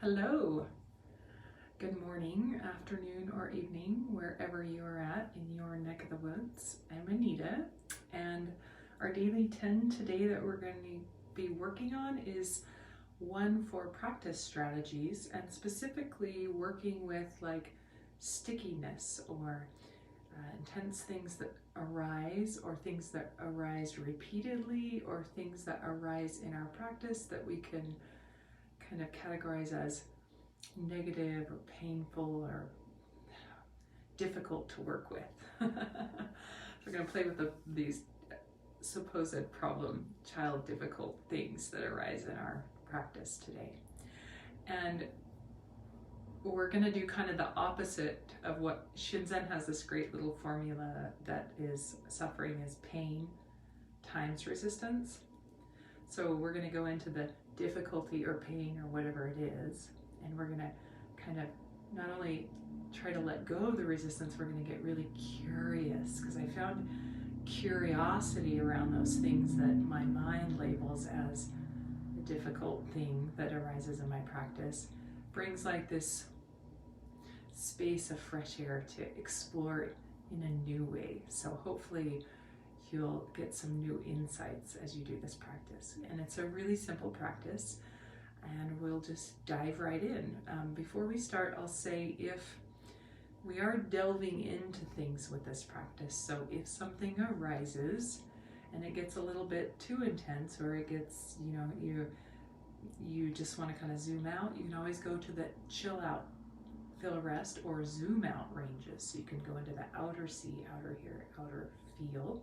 Hello, good morning, afternoon, or evening, wherever you are at in your neck of the woods. I'm Anita, and our daily 10 today that we're going to be working on is one for practice strategies, and specifically working with like stickiness or intense things that arise, or things that arise repeatedly, or things that arise in our practice that we can kind of categorize as negative or painful or difficult to work with. We're going to play with these supposed problem child difficult things that arise in our practice today. And we're going to do kind of the opposite of what Shinzen has, this great little formula that is suffering is pain times resistance. So we're going to go into the difficulty or pain or whatever it is, and we're going to kind of not only try to let go of the resistance, we're going to get really curious, because I found curiosity around those things that my mind labels as a difficult thing that arises in my practice brings like this space of fresh air to explore in a new way. So hopefully you'll get some new insights as you do this practice. And it's a really simple practice, and we'll just dive right in. Before we start, I'll say if we are delving into things with this practice, so if something arises and it gets a little bit too intense, or it gets, you just want to kind of zoom out, you can always go to the chill out, feel rest, or zoom out ranges. So you can go into the outer see, outer hear, outer feel,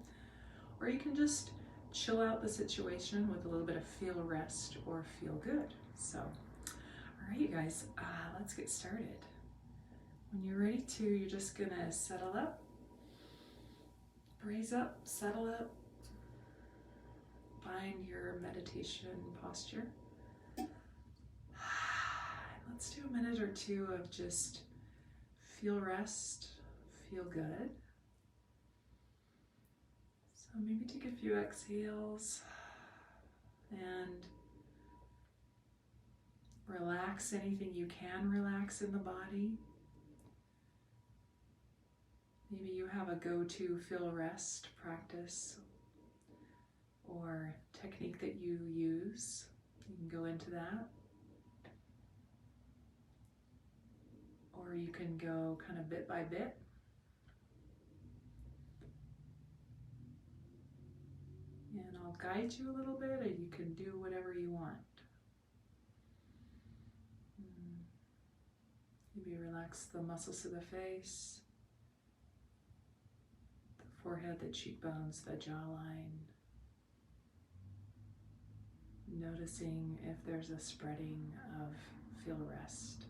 or you can just chill out the situation with a little bit of feel rest or feel good. So, all right, you guys, let's get started. When you're ready to, you're just gonna settle up, brace up, settle up, find your meditation posture. Let's do a minute or two of just feel rest, feel good. So maybe take a few exhales and relax anything you can relax in the body. Maybe you have a go-to feel rest practice or technique that you use. You can go into that. Or you can go kind of bit by bit. And I'll guide you a little bit, and you can do whatever you want. Maybe relax the muscles of the face, the forehead, the cheekbones, the jawline. Noticing if there's a spreading of feel rest,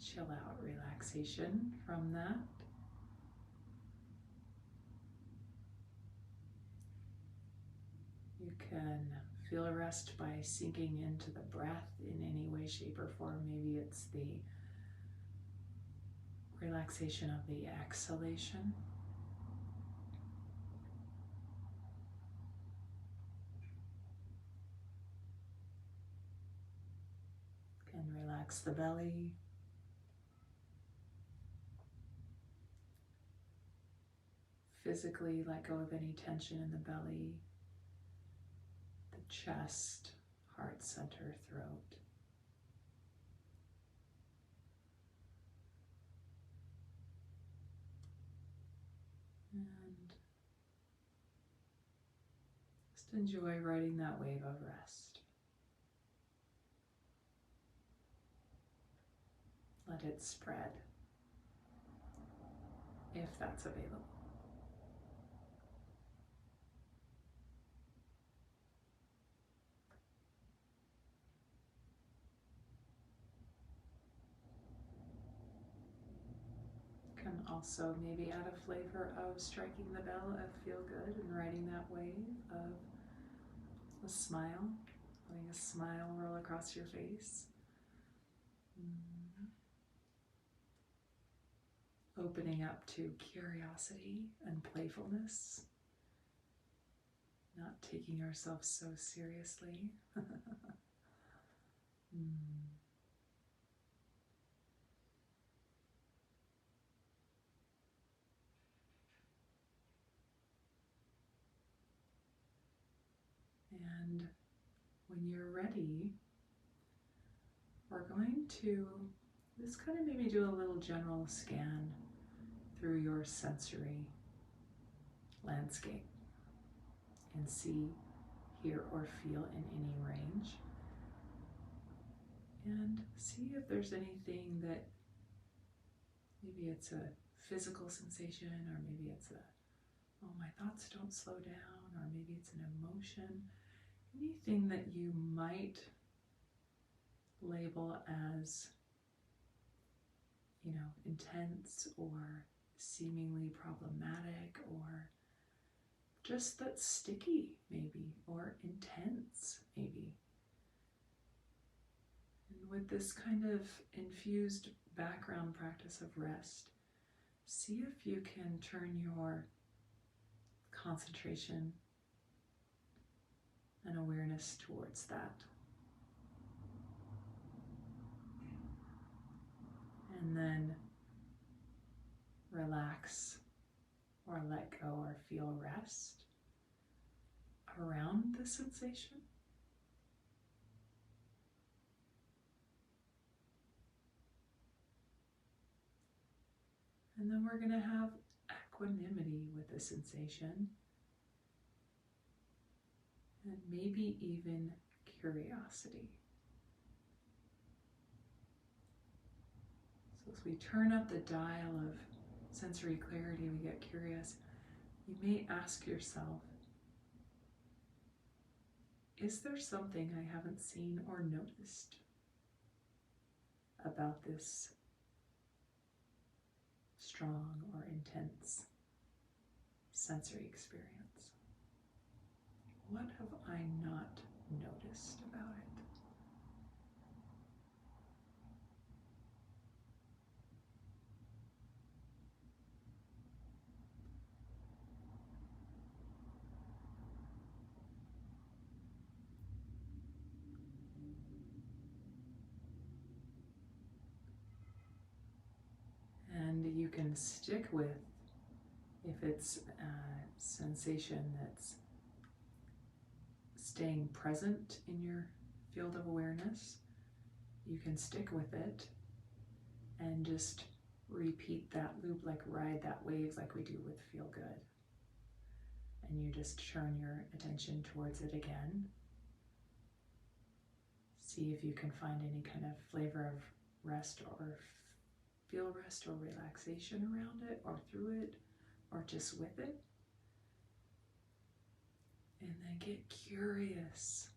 chill out, relaxation from that. You can feel a rest by sinking into the breath in any way, shape, or form. Maybe it's the relaxation of the exhalation. You can relax the belly. Physically let go of any tension in the belly, the chest, heart center, throat. And just enjoy riding that wave of rest. Let it spread, if that's available. Can also maybe add a flavor of striking the bell of feel good and riding that wave of a smile, letting a smile roll across your face. Opening up to curiosity and playfulness, not taking ourselves so seriously. And when you're ready, we're going to just kind of maybe do a little general scan through your sensory landscape and see, hear, or feel in any range. And see if there's anything that maybe it's a physical sensation, or maybe it's a, oh, my thoughts don't slow down, or maybe it's an emotion. Anything that you might label as, intense or seemingly problematic, or just that's sticky maybe, or intense maybe. And with this kind of infused background practice of rest, see if you can turn your concentration and awareness towards that. And then relax or let go or feel rest around the sensation. And then we're going to have equanimity with the sensation, and maybe even curiosity. So as we turn up the dial of sensory clarity, we get curious. You may ask yourself, is there something I haven't seen or noticed about this strong or intense sensory experience? What have I not noticed about it? And you can stick with, if it's a sensation that's staying present in your field of awareness, you can stick with it and just repeat that loop, like ride that wave like we do with feel good. And you just turn your attention towards it again. See if you can find any kind of flavor of rest or feel rest or relaxation around it or through it or just with it. And then get curious.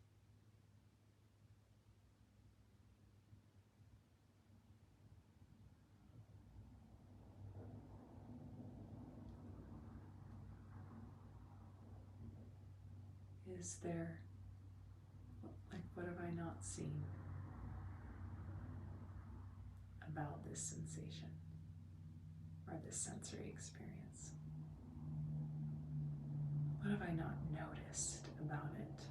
Is there, what have I not seen about this sensation or this sensory experience? What have I not noticed about it?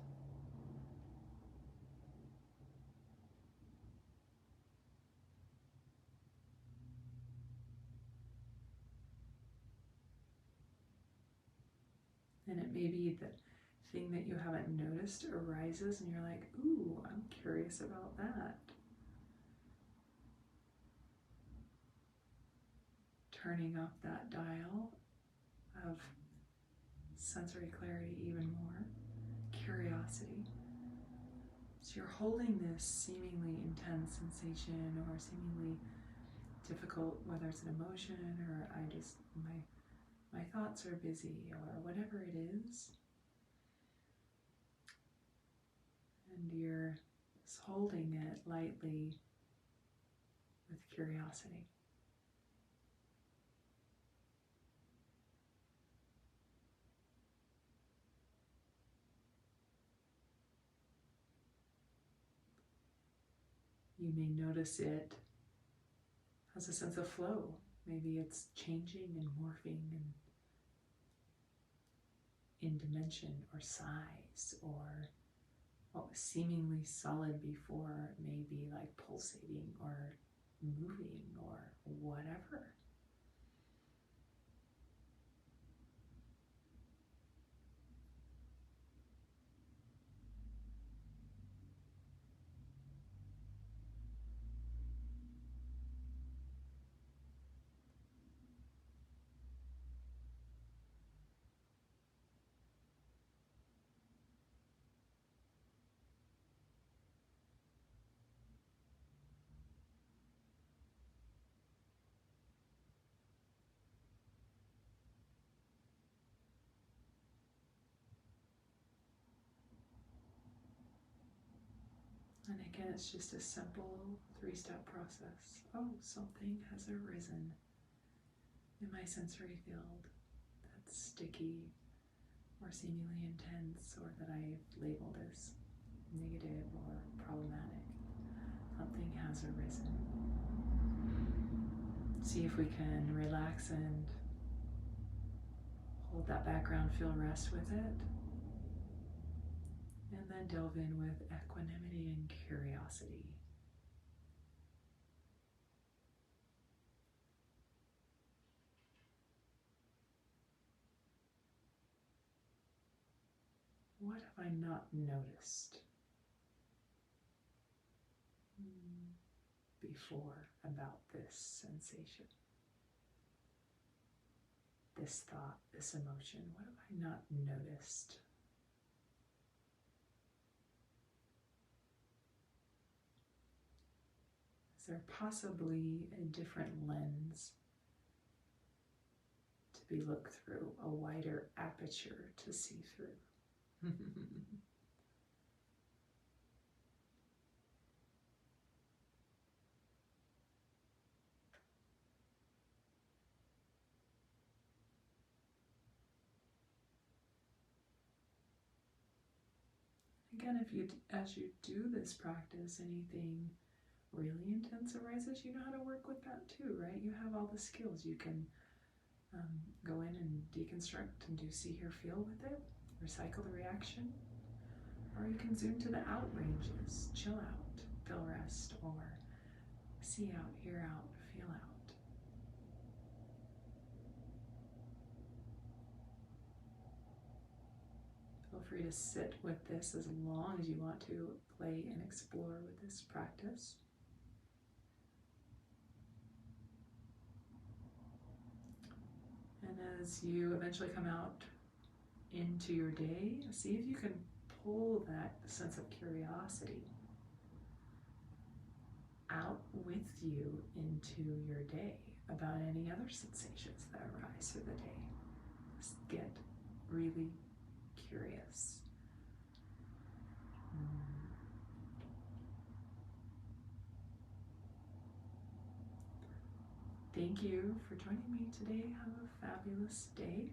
And it may be the thing that you haven't noticed arises and you're like, ooh, I'm curious about that. Turning up that dial of sensory clarity even more, curiosity. So you're holding this seemingly intense sensation or seemingly difficult, whether it's an emotion or my thoughts are busy or whatever it is. And you're just holding it lightly with curiosity. You may notice it has a sense of flow. Maybe it's changing and morphing and in dimension or size, or what was seemingly solid before may be like pulsating or moving or whatever. And again, it's just a simple 3-step process. Oh, something has arisen in my sensory field that's sticky or seemingly intense, or that I've labeled as negative or problematic. Something has arisen. See if we can relax and hold that background, feel rest with it. And then delve in with equanimity and curiosity. What have I not noticed before about this sensation? This thought, this emotion, what have I not noticed? Is there possibly a different lens to be looked through, a wider aperture to see through? Again, as you do this practice, anything really intense arises, you know how to work with that too, right? You have all the skills. You can go in and deconstruct and do see, hear, feel with it, recycle the reaction, or you can zoom to the out ranges, chill out, feel rest, or see out, hear out, feel out. Feel free to sit with this as long as you want to play and explore with this practice. And as you eventually come out into your day, see if you can pull that sense of curiosity out with you into your day about any other sensations that arise through the day. Just get really curious. Thank you for joining me today. Have a fabulous day.